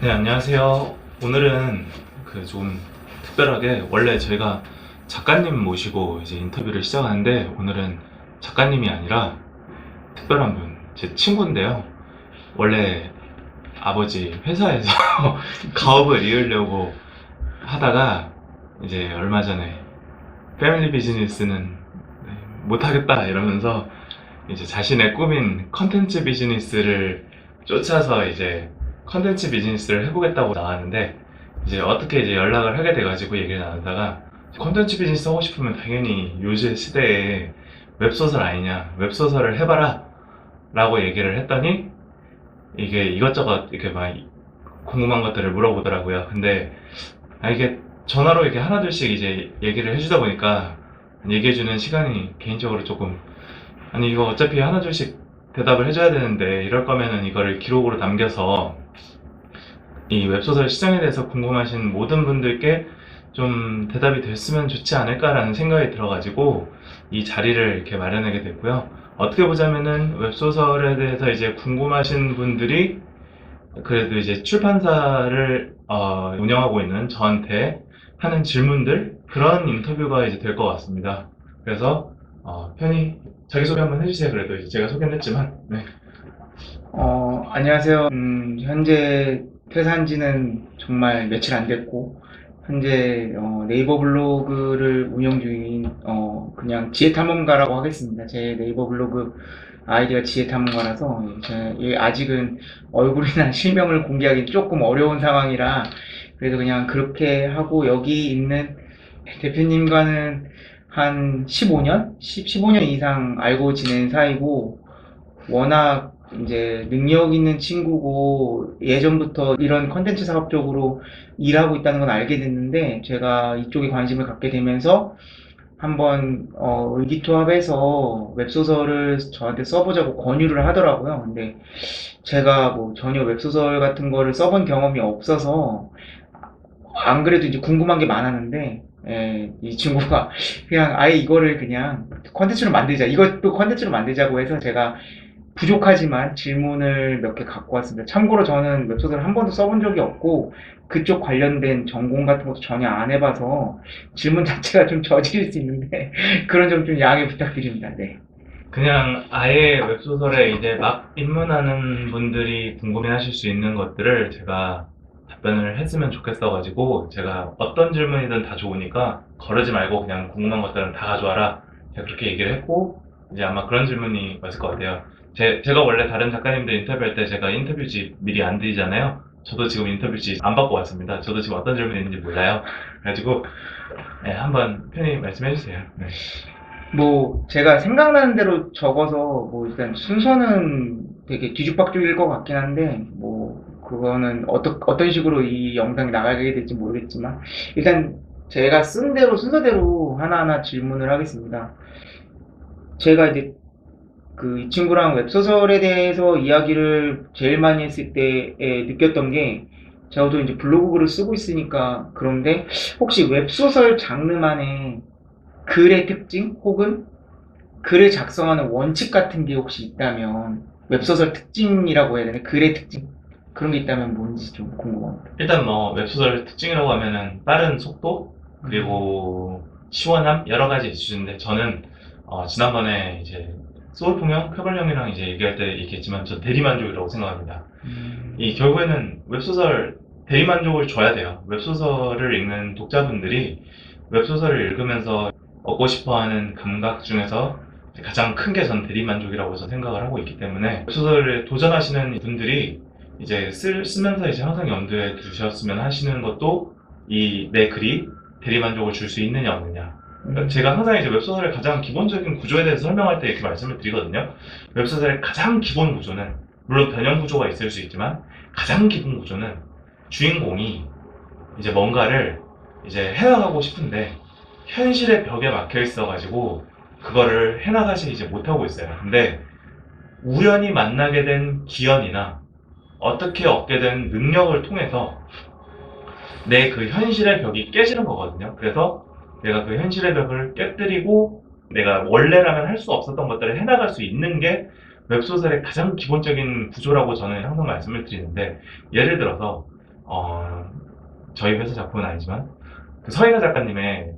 네, 안녕하세요. 오늘은 좀 특별하게 원래 저희가 작가님 모시고 이제 인터뷰를 시작하는데 오늘은 작가님이 아니라 특별한 분, 제 친구인데요. 원래 아버지 회사에서 가업을 이으려고 하다가 이제 얼마 전에 패밀리 비즈니스는 못하겠다 이러면서 이제 자신의 꿈인 컨텐츠 비즈니스를 쫓아서 이제 컨텐츠 비즈니스를 해보겠다고 나왔는데 이제 어떻게 이제 연락을 하게 돼가지고 얘기를 나누다가 컨텐츠 비즈니스 하고 싶으면 당연히 요새 시대에 웹소설 아니냐, 웹소설을 해봐라 라고 얘기를 했더니 이게 이것저것 이렇게 막 궁금한 것들을 물어보더라고요. 근데 이게 전화로 이렇게 하나둘씩 이제 얘기를 해주다 보니까 얘기해주는 시간이 개인적으로 조금, 아니 이거 어차피 하나둘씩 대답을 해줘야 되는데 이럴 거면은 이거를 기록으로 남겨서 이 웹소설 시장에 대해서 궁금하신 모든 분들께 좀 대답이 됐으면 좋지 않을까라는 생각이 들어가지고 이 자리를 이렇게 마련하게 됐고요. 어떻게 보자면은 웹소설에 대해서 이제 궁금하신 분들이 그래도 이제 출판사를 운영하고 있는 저한테 하는 질문들, 그런 인터뷰가 이제 될 것 같습니다. 그래서 편히 자기소개 한번 해주세요. 그래도 이제 제가 소개는 했지만. 네. 안녕하세요. 현재 퇴사한 지는 정말 며칠 안 됐고, 현재 네이버 블로그를 운영 중인 그냥 지혜탐험가라고 하겠습니다. 제 네이버 블로그 아이디가 지혜탐험가라서 아직은 얼굴이나 실명을 공개하기 조금 어려운 상황이라 그래도 그냥 그렇게 하고 여기 있는 대표님과는 한 15년? 15년 이상 알고 지낸 사이고 워낙 이제 능력 있는 친구고 예전부터 이런 컨텐츠 사업 쪽으로 일하고 있다는 건 알게 됐는데 제가 이쪽에 관심을 갖게 되면서 한번 의기투합해서 웹소설을 저한테 써보자고 권유를 하더라고요. 근데 제가 뭐 전혀 웹소설 같은 거를 써본 경험이 없어서 안 그래도 이제 궁금한 게 많았는데 이 친구가 그냥 아예 이거를 그냥 컨텐츠로 만들자, 이것도 컨텐츠로 만들자고 해서 제가 부족하지만 질문을 몇 개 갖고 왔습니다. 참고로 저는 웹소설 한 번도 써본 적이 없고 그쪽 관련된 전공 같은 것도 전혀 안 해봐서 질문 자체가 좀 저질릴 수 있는데 그런 점 좀 양해 부탁드립니다. 네. 그냥 아예 웹소설에 이제 막 입문하는 분들이 궁금해 하실 수 있는 것들을 제가 답변을 했으면 좋겠어가지고, 제가 어떤 질문이든 다 좋으니까 거르지 말고 그냥 궁금한 것들은 다 가져와라, 제가 그렇게 얘기를 했고, 이제 아마 그런 질문이 왔을 것 같아요. 제가 원래 다른 작가님들 인터뷰할 때 제가 인터뷰지 미리 안 드리잖아요. 저도 지금 인터뷰지 안 받고 왔습니다. 저도 지금 어떤 질문이 있는지 몰라요. 그래가지고 네, 한번 편히 말씀해 주세요. 네. 뭐 제가 생각나는 대로 적어서 뭐 일단 순서는 되게 뒤죽박죽일 것 같긴 한데 뭐 그거는 어떤 식으로 이 영상이 나가게 될지 모르겠지만 일단 제가 쓴 대로 순서대로 하나하나 질문을 하겠습니다. 제가 이제 이 친구랑 웹소설에 대해서 이야기를 제일 많이 했을 때에 느꼈던 게 저도 이제 블로그 글을 쓰고 있으니까 그런데 혹시 웹소설 장르만의 글의 특징 혹은 글을 작성하는 원칙 같은 게 혹시 있다면 웹소설 특징이라고 해야 되나? 글의 특징 그런 게 있다면 뭔지 좀 궁금합니다. 일단 뭐 웹소설 특징이라고 하면은 빠른 속도, 그리고 시원함, 여러 가지 있으신데, 저는 지난번에 이제 소울풍형, 쾌걸형이랑 이제 얘기할 때 얘기했지만 저 대리만족이라고 생각합니다. 이 결국에는 웹소설 대리만족을 줘야 돼요. 웹소설을 읽는 독자분들이 웹소설을 읽으면서 얻고 싶어하는 감각 중에서 가장 큰 게 전 대리만족이라고 해서 생각을 하고 있기 때문에, 웹소설에 도전하시는 분들이 이제 쓰면서 이제 항상 염두에 두셨으면 하시는 것도, 이 내 글이 대리만족을 줄 수 있느냐 없느냐. 그러니까 제가 항상 이제 웹소설의 가장 기본적인 구조에 대해서 설명할 때 이렇게 말씀을 드리거든요. 웹소설의 가장 기본 구조는, 물론 변형 구조가 있을 수 있지만 가장 기본 구조는 주인공이 이제 뭔가를 이제 해나가고 싶은데 현실의 벽에 막혀 있어가지고 그거를 해나가지 이제 못하고 있어요. 근데 우연히 만나게 된 기연이나 어떻게 얻게 된 능력을 통해서 내 그 현실의 벽이 깨지는 거거든요. 그래서 내가 그 현실의 벽을 깨뜨리고 내가 원래라면 할 수 없었던 것들을 해나갈 수 있는 게 웹소설의 가장 기본적인 구조라고 저는 항상 말씀을 드리는데, 예를 들어서 저희 회사 작품은 아니지만 그 서인아 작가님의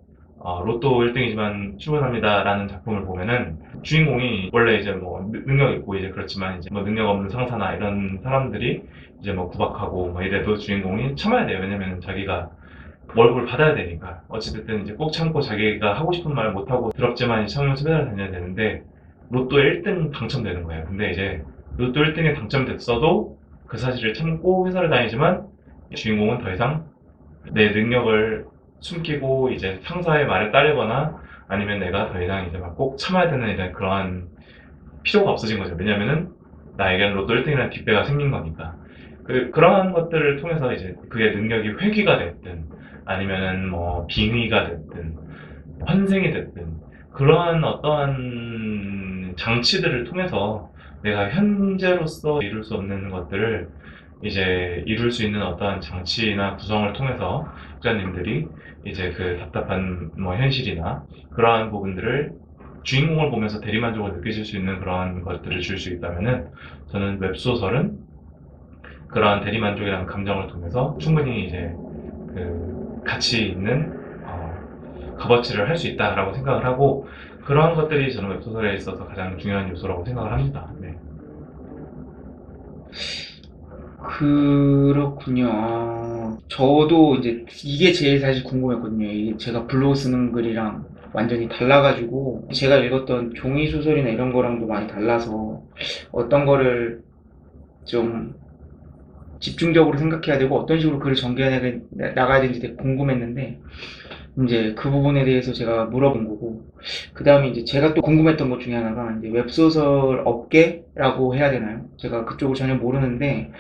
로또 1등이지만 출근합니다라는 작품을 보면은 주인공이 원래 이제 뭐 능력 있고 이제 그렇지만 이제 뭐 능력 없는 상사나 이런 사람들이 이제 뭐 구박하고 뭐 이래도 주인공이 참아야 돼요. 왜냐면 자기가 월급을 받아야 되니까. 어찌됐든 이제 꼭 참고 자기가 하고 싶은 말 못하고 더럽지만 참으면서 회사를 다녀야 되는데 로또 1등 당첨되는 거예요. 근데 이제 로또 1등에 당첨됐어도 그 사실을 참고 회사를 다니지만 주인공은 더 이상 내 능력을 숨기고 이제 상사의 말에 따르거나 아니면 내가 더 이상 이제 막 꼭 참아야 되는 이런 그러한 필요가 없어진 거죠. 왜냐면은 나에게는 로또 1등이라는 뒷배가 생긴 거니까. 그러한 것들을 통해서 이제 그의 능력이 회귀가 됐든 아니면은 뭐 빙의가 됐든 환생이 됐든 그러한 어떠한 장치들을 통해서 내가 현재로서 이룰 수 없는 것들을 이제 이룰 수 있는 어떠한 장치나 구성을 통해서 작가님들이 이제 그 답답한 뭐 현실이나 그러한 부분들을 주인공을 보면서 대리만족을 느끼실 수 있는 그러한 것들을 줄 수 있다면은 저는 웹소설은 그러한 대리만족이라는 감정을 통해서 충분히 이제 그 가치 있는 값어치를 할 수 있다라고 생각을 하고 그러한 것들이 저는 웹소설에 있어서 가장 중요한 요소라고 생각을 합니다. 네. 그렇군요. 저도 이제 이게 제일 사실 궁금했거든요. 이게 제가 블로그 쓰는 글이랑 완전히 달라가지고 제가 읽었던 종이 소설이나 이런 거랑도 많이 달라서 어떤 거를 좀 집중적으로 생각해야 되고 어떤 식으로 글을 전개해 나가야 되는지 되게 궁금했는데 이제 그 부분에 대해서 제가 물어본 거고 그 다음에 이제 제가 또 궁금했던 것 중에 하나가 이제 웹소설 업계라고 해야 되나요? 제가 그쪽을 전혀 모르는데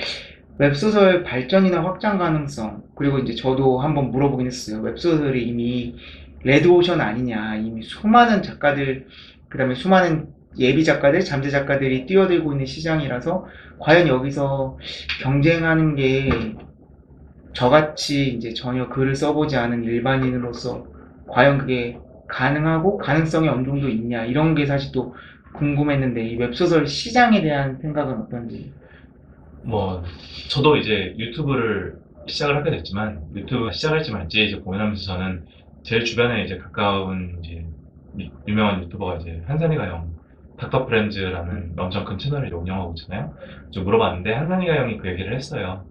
웹소설 발전이나 확장 가능성, 그리고 이제 저도 한번 물어보긴 했어요. 웹소설이 이미 레드오션 아니냐, 이미 수많은 작가들, 그 다음에 수많은 예비 작가들, 잠재 작가들이 뛰어들고 있는 시장이라서, 과연 여기서 경쟁하는 게 저같이 이제 전혀 글을 써보지 않은 일반인으로서, 과연 그게 가능하고 가능성이 어느 정도 있냐, 이런 게 사실 또 궁금했는데, 이 웹소설 시장에 대한 생각은 어떤지. 뭐 저도 이제 유튜브를 시작을 하게 됐지만 유튜브 시작할지 말지 이제 고민하면서 저는 제일 주변에 이제 가까운 이제 유명한 유튜버가 이제 한산이가 형 닥터 프렌즈라는 엄청 큰 채널을 운영하고 있잖아요. 좀 물어봤는데 한산이가 형이 그 얘기를 했어요.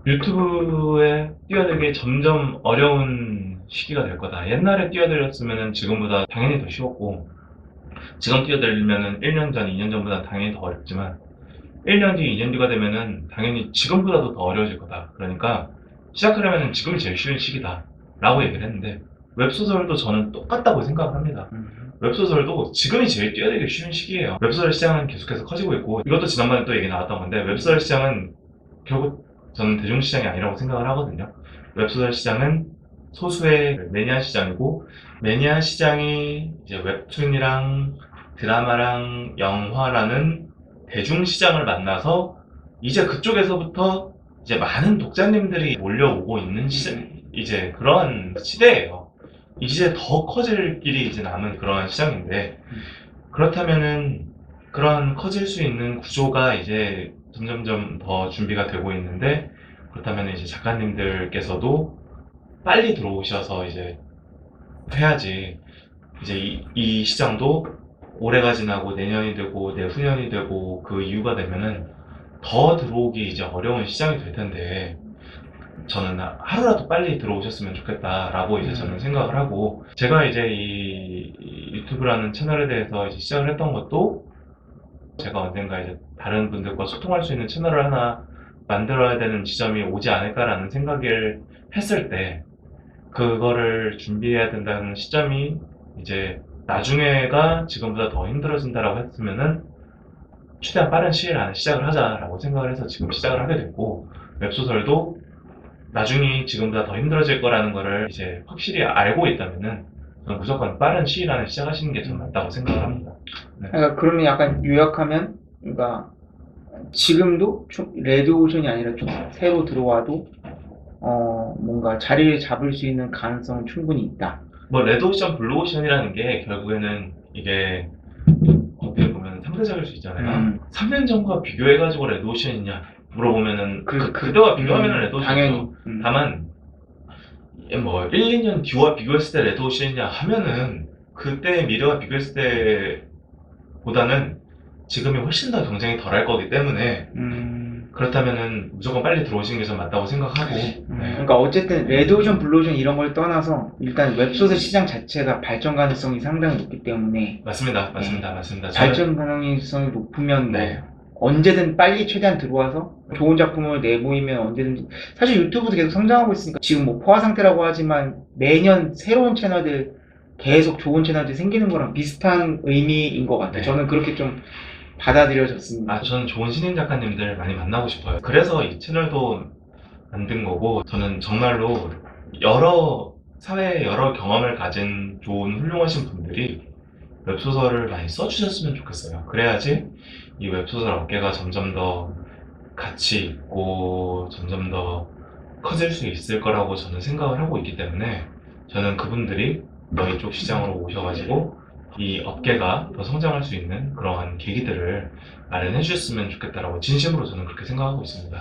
유튜브에 뛰어들기 점점 어려운 시기가 될 거다. 옛날에 뛰어들었으면 지금보다 당연히 더 쉬웠고 지금 뛰어들면은 1년 전, 2년 전보다 당연히 더 어렵지만 1년 뒤, 2년 뒤가 되면은 당연히 지금보다도 더 어려워질 거다. 그러니까 시작하려면은 지금이 제일 쉬운 시기다. 라고 얘기를 했는데 웹소설도 저는 똑같다고 생각을 합니다. 웹소설도 지금이 제일 뛰어들기 쉬운 시기예요. 웹소설 시장은 계속해서 커지고 있고 이것도 지난번에 또 얘기 나왔던 건데 웹소설 시장은 결국 저는 대중시장이 아니라고 생각을 하거든요. 웹소설 시장은 소수의 매니아 시장이고 매니아 시장이 이제 웹툰이랑 드라마랑 영화라는 대중시장을 만나서 이제 그쪽에서부터 이제 많은 독자님들이 몰려오고 있는 시장, 이제 그런 시대예요. 이제 더 커질 길이 이제 남은 그런 시장인데 그렇다면은 그런 커질 수 있는 구조가 이제 점점점 더 준비가 되고 있는데 그렇다면 이제 작가님들께서도 빨리 들어오셔서 이제 해야지 이제 이 시장도 올해가 지나고 내년이 되고 내후년이 되고 그 이유가 되면은 더 들어오기 이제 어려운 시장이 될 텐데 저는 하루라도 빨리 들어오셨으면 좋겠다라고 이제 저는 생각을 하고 제가 이제 이 유튜브라는 채널에 대해서 이제 시작을 했던 것도 제가 언젠가 이제 다른 분들과 소통할 수 있는 채널을 하나 만들어야 되는 지점이 오지 않을까라는 생각을 했을 때 그거를 준비해야 된다는 시점이 이제 나중에가 지금보다 더 힘들어진다라고 했으면은 최대한 빠른 시일 안에 시작을 하자라고 생각을 해서 지금 시작을 하게 됐고 웹소설도 나중에 지금보다 더 힘들어질 거라는 거를 이제 확실히 알고 있다면은 저는 무조건 빠른 시일 안에 시작하시는 게 저는 맞다고 생각을 합니다. 네. 그러니까 그러면 약간 요약하면, 그러니까 지금도 레드오션이 아니라 좀 새로 들어와도 뭔가 자리를 잡을 수 있는 가능성은 충분히 있다. 뭐 레드오션, 블루오션이라는 게 결국에는 이게 어떻게 보면 상대적일 수 있잖아요. 3년 전과 비교해가지고 레드오션이냐, 물어보면은 그때와 비교하면은 레드오션이죠. 당연히. 다만 뭐 1, 2년 뒤와 비교했을 때 레드오션이냐 하면은 그때의 미래와 비교했을 때보다는 지금이 훨씬 더 경쟁이 덜할 거기 때문에 그렇다면은 무조건 빨리 들어오시는 게 전 맞다고 생각하고. 네. 그러니까 어쨌든 레드오션, 블루오션 이런 걸 떠나서 일단 웹소설 시장 자체가 발전 가능성이 상당히 높기 때문에 맞습니다. 저는- 발전 가능성이 높으면 뭐 네. 언제든 빨리 최대한 들어와서 좋은 작품을 내보이면 언제든지, 사실 유튜브도 계속 성장하고 있으니까 지금 뭐 포화 상태라고 하지만 매년 새로운 채널들, 계속 좋은 채널들이 생기는 거랑 비슷한 의미인 것 같아요. 네. 저는 그렇게 좀 받아들여졌습니다. 저는 좋은 신인 작가님들 많이 만나고 싶어요. 그래서 이 채널도 만든 거고, 저는 정말로 사회의 여러 경험을 가진 좋은 훌륭하신 분들이 웹소설을 많이 써주셨으면 좋겠어요. 그래야지 이 웹소설 업계가 점점 더 가치 있고 점점 더 커질 수 있을 거라고 저는 생각을 하고 있기 때문에, 저는 그분들이 너희 쪽 시장으로 오셔가지고 이 업계가 더 성장할 수 있는 그러한 계기들을 마련해 주셨으면 좋겠다라고 진심으로 저는 그렇게 생각하고 있습니다.